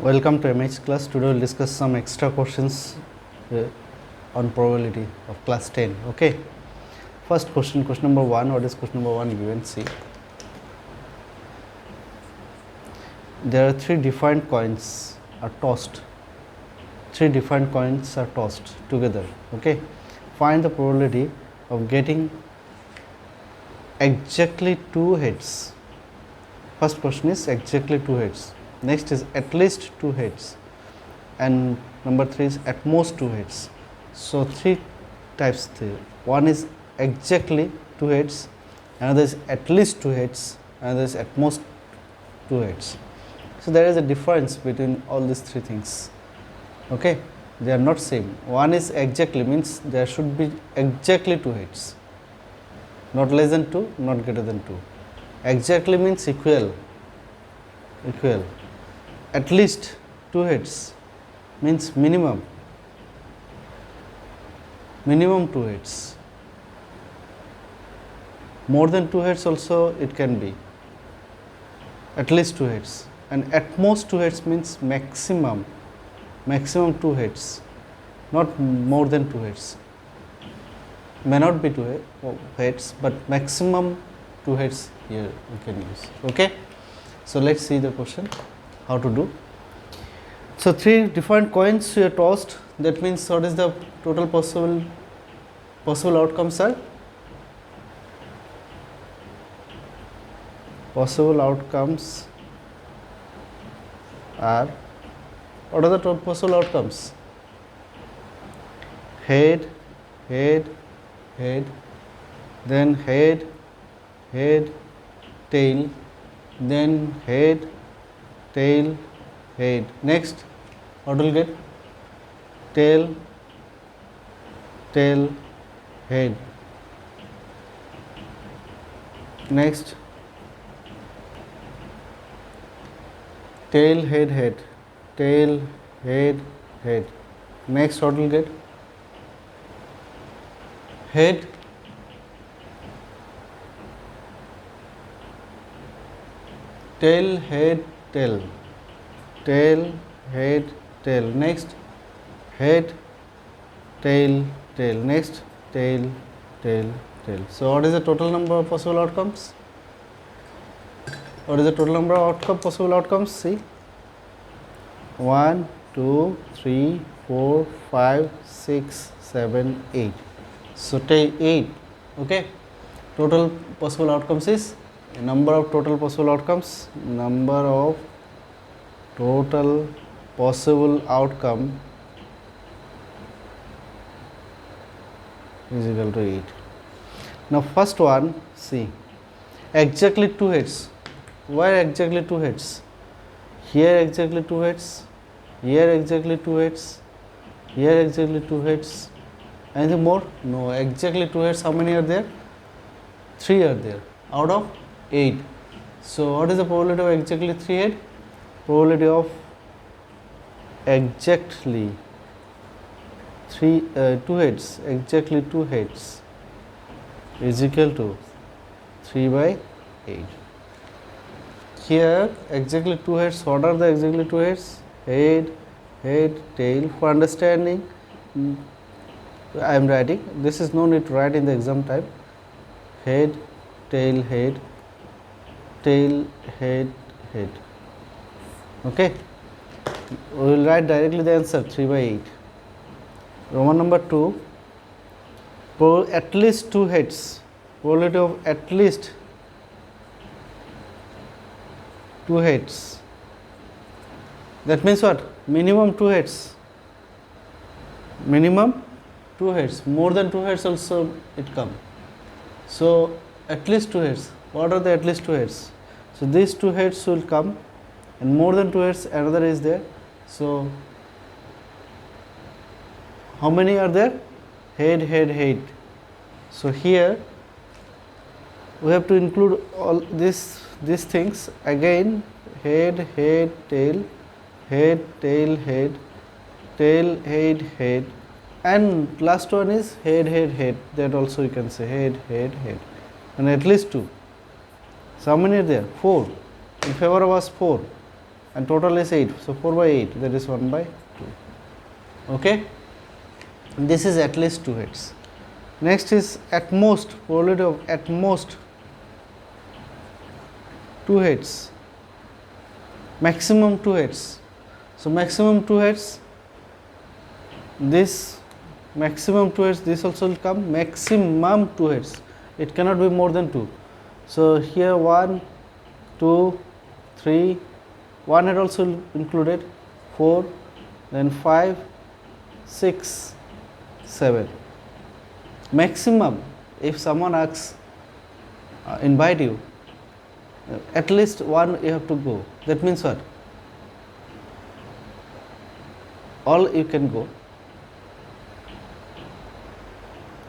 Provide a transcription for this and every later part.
Welcome to MH class. Today we'll discuss some extra questions on probability of class 10. Okay. First question number 1. What is question number 1 given? See. There are 3 defined coins are tossed. 3 defined coins are tossed together. Okay. Find the probability of getting exactly 2 heads. First question is exactly 2 heads. Next is at least 2 heads, and number 3 is at most 2 heads. So 3 types there. One is exactly 2 heads, another is at least 2 heads, another is at most 2 heads. So there is a difference between all these 3 things. Okay, they are not same. One is exactly, means there should be exactly 2 heads, not less than 2, not greater than 2. Exactly means equal. At least 2 heads means minimum 2 heads. More than 2 heads also it can be. At least 2 heads, and at most 2 heads means maximum 2 heads, not more than 2 heads. May not be 2 heads, but maximum 2 heads here we can use. Okay, so let's see the question how to do. So 3 different coins were tossed. That means what is the total possible outcomes are? Possible outcomes are, what are the possible outcomes? Head, then head, tail, then head, tail, head. Next, what will get? Tail, head. Next, tail, head, tail, head. Next, what will get? Head, tail, head, tail, head, tail. Next, head, tail. Next, tail. So what is the total number of possible outcomes? What is the total number of possible outcomes? See, 1, 2, 3, 4, 5, 6, 7, 8. So take 8. Okay, total possible outcomes is number of total possible outcomes. Number of total possible outcome is equal to 8. Now first one, see, exactly 2 heads. Where exactly 2 heads? Here exactly 2 heads, here exactly 2 heads, here exactly 2 heads. Anything more? No. Exactly 2 heads. How many are there? 3 are there out of 8. So what is the probability of exactly 3 head? Probability of exactly 2 heads, exactly 2 heads is equal to 3 by 8. Here exactly 2 heads. What are the exactly 2 heads? Head, tail. For understanding, I am writing. This is no need to write in the exam time. Head, tail, head. Okay. We will write directly the answer 3 by 8. Roman number 2. At least 2 heads. Probability of at least 2 heads. That means what? Minimum 2 heads. Minimum 2 heads. More than 2 heads also it come. So at least 2 heads. What are the at least 2 heads? So these 2 heads will come, and more than 2 heads another is there. So how many are there? Head. So here we have to include all these things again. Head, tail, head, and last one is head. That also you can say head, and at least 2. So how many are there? 4. In favor of us 4. and total is 8, so 4 by 8, that is 1 by 2. Okay, this is at least 2 heads. Next is at most, probability of at most 2 heads, maximum 2 heads. So maximum 2 heads, this maximum 2 heads, this also will come, maximum 2 heads, it cannot be more than 2. So here 1, 2, 3, 1 head also included, 4, then 5, 6, 7. Maximum, if someone asks, invite you, at least 1 you have to go. That means what? All you can go.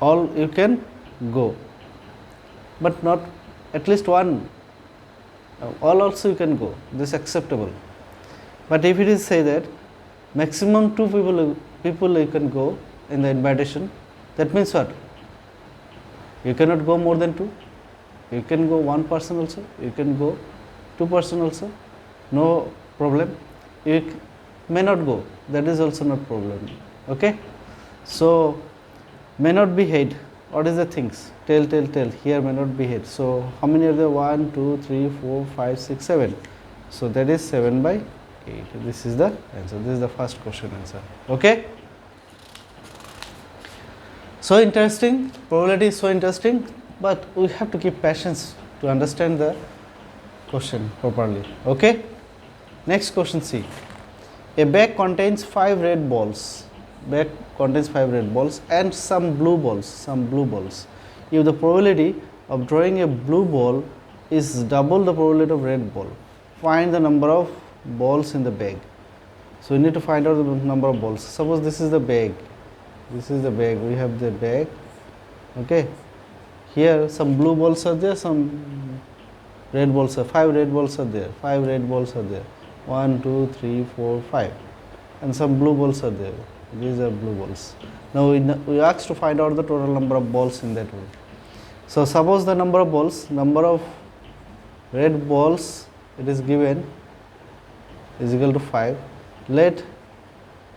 All you can go, but not at least 1. All also you can go. This is acceptable. But if it is say that maximum 2 people you can go in the invitation, that means what? You cannot go more than 2. You can go 1 person also. You can go 2 person also. No problem. You may not go. That is also not problem. Okay. So may not be head. What is the things? Tail. Here may not be head. So how many are there? 1, 2, 3, 4, 5, 6, 7. So that is 7 by 8. This is the answer. This is the first question answer. Okay. So interesting. Probability is so interesting, but we have to keep patience to understand the question properly. Okay. Next question, C. A bag contains 5 red balls. Bag contains 5 red balls and some blue balls. If the probability of drawing a blue ball is double the probability of red ball, find the number of balls in the bag. So we need to find out the number of balls. Suppose this is the bag. This is the bag. We have the bag. Okay. Here some blue balls are there, some red balls are 5 red balls are there. 5 red balls are there. 1, 2, 3, 4, 5, and some blue balls are there. These are blue balls. Now we asked to find out the total number of balls in that way. So suppose the number of balls, number of red balls, it is given is equal to 5. Let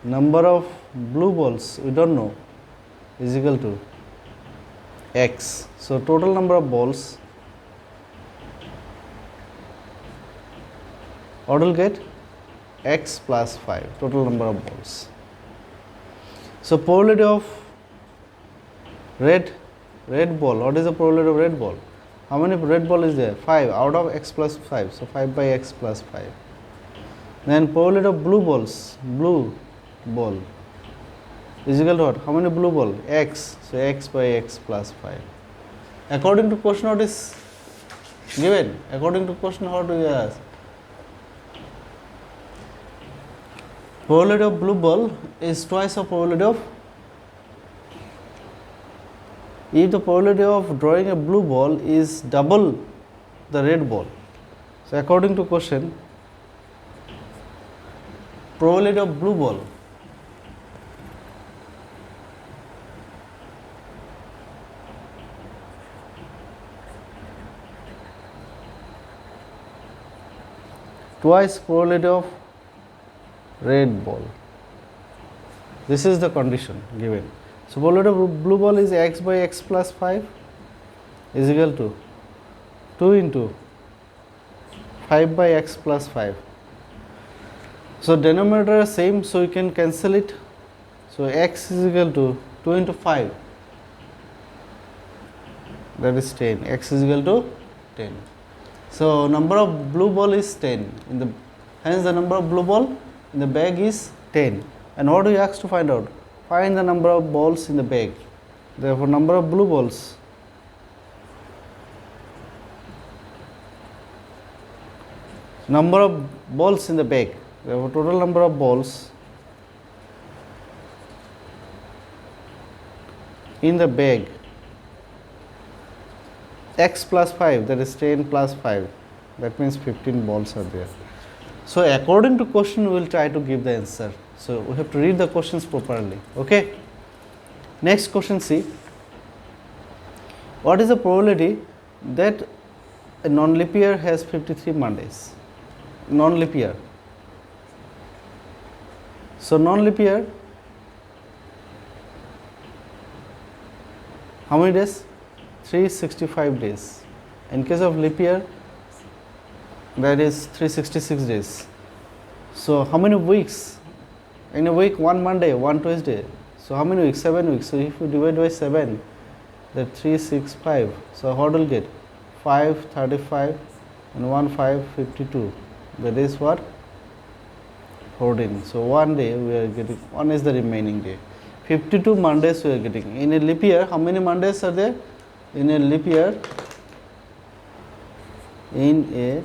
number of blue balls, we don't know, is equal to x. So total number of balls, what will get? X plus 5, total number of balls. So probability of red ball, what is the probability of red ball? How many red ball is there? 5 out of x plus 5, so 5 by x plus 5. Then probability of blue balls, blue ball is equal to what? How many blue ball? X, so x by x plus 5. According to question, what is given? According to question, how do you ask? Probability of blue ball is twice of probability of, if the probability of drawing a blue ball is double the red ball. So according to question, probability of blue ball twice probability of red ball. This is the condition given. So probability of blue ball is x by x plus 5 is equal to 2 into 5 by x plus 5. So denominator is same, so you can cancel it. So x is equal to 2 into 5, that is 10. X is equal to 10. So number of blue ball is 10. Hence the number of blue ball in the bag is 10. And what do you ask to find out? Find the number of balls in the bag. Therefore number of blue balls, number of balls in the bag, therefore total number of balls in the bag, x plus 5, that is 10 plus 5, that means 15 balls are there. So according to question, we will try to give the answer. So we have to read the questions properly. Okay. Next question, see. What is the probability that a non-leap year has 53 Mondays? Non-leap year. So non-leap year, how many days? 365 days. In case of leap year, that is 366 days. So how many weeks? In a week, one Monday, one Tuesday. So how many weeks? 7 weeks. So if you divide by 7, that 365. So what will get? 5, 35 and 1, 5, 52. That is what? 14. So one day we are getting, one is the remaining day. 52 Mondays we are getting. In a leap year, how many Mondays are there? In a leap year, in a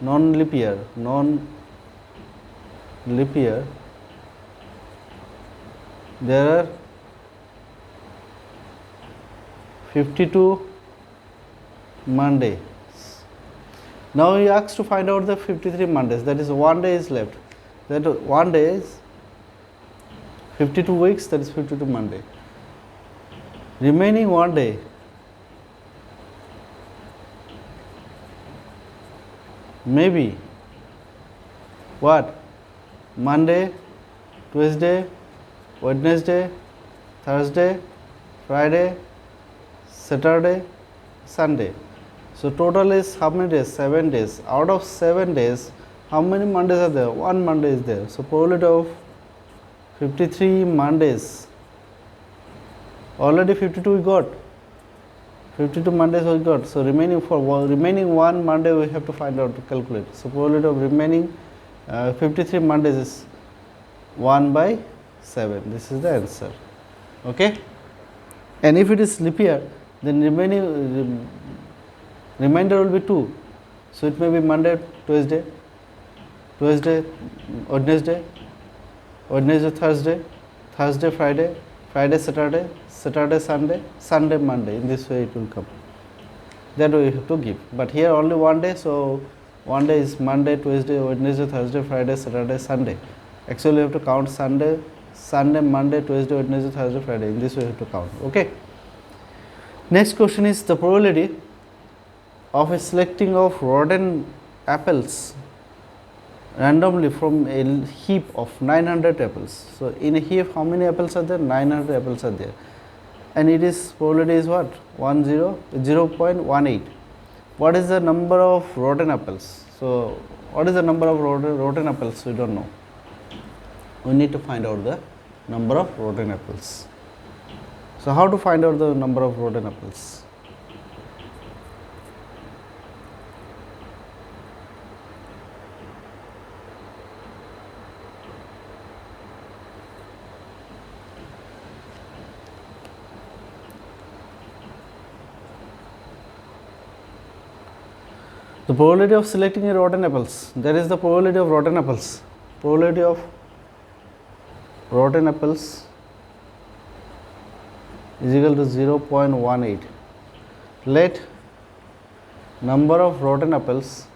non-leap year, there are 52 Mondays. Now he asks to find out the 53 Mondays, that is one day is left. That one day is 52 weeks, that is 52 Monday. Remaining one day, maybe what? Monday, Tuesday, Wednesday, Thursday, Friday, Saturday, Sunday. So total is how many days? 7 days. Out of 7 days, how many Mondays are there? One Monday is there. So probability of 53 Mondays. Already 52 we got. 52 Mondays we got. So remaining one Monday we have to find out to calculate. So probability of remaining 53 Mondays is 1 by 7. This is the answer. Okay. And if it is leap year, then remainder will be 2. So it may be Monday, Tuesday, Wednesday, Thursday, Friday, Saturday, Sunday, Monday. In this way it will come. That way you have to give. But here only one day, so one day is Monday, Tuesday, Wednesday, Thursday, Friday, Saturday, Sunday. Actually you have to count Sunday, Monday, Tuesday, Wednesday, Thursday, Friday. In this way you have to count. Okay. Next question is the probability of a selecting of rotten apples randomly from a heap of 900 apples. So in a heap, how many apples are there? 900 apples are there. And it is probability is what? 0.18. What is the number of rotten apples? So what is the number of rotten apples? We don't know. We need to find out the number of rotten apples. So how to find out the number of rotten apples? The probability of selecting a rotten apples, that is the probability of rotten apples. Probability of rotten apples is equal to 0.18. Let number of rotten apples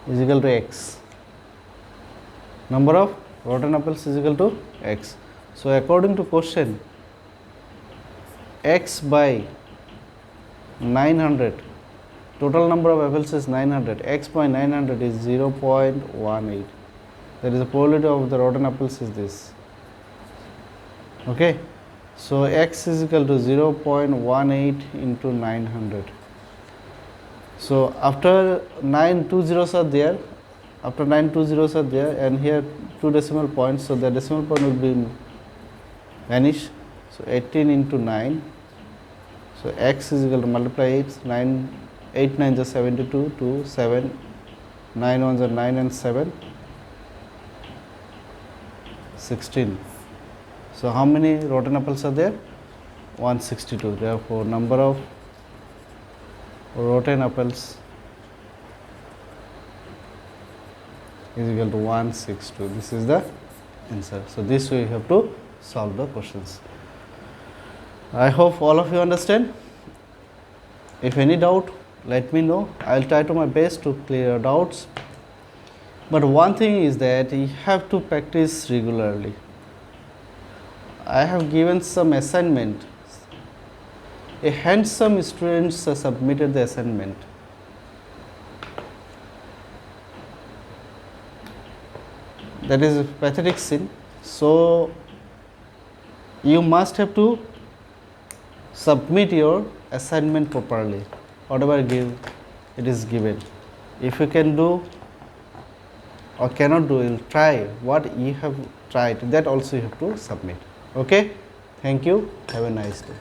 is equal to x. Number of rotten apples is equal to x. So according to question, x by 900, total number of apples is 900, x by 900 is 0.18. That is the probability of the rotten apples is this. Okay, so x is equal to 0.18 into 900. So after 9 2 zeros are there, and here 2 decimal points, so the decimal point will be vanish. So 18 into 9. So x is equal to multiply 8, 8 9 is 72, 2, 7, 9 1s are 9 and 7, 16. So how many rotten apples are there? 162. Therefore, number of rotten apples is equal to 162. This is the answer. So this way you have to solve the questions. I hope all of you understand. If any doubt, let me know. I will try to my best to clear your doubts. But one thing is that you have to practice regularly. I have given some assignment. A handsome students submitted the assignment. that is a pathetic scene. So you must have to submit your assignment properly, whatever it is given. If you can do or cannot do, you'll try what you have tried, that also you have to submit. Okay, thank you, have a nice day.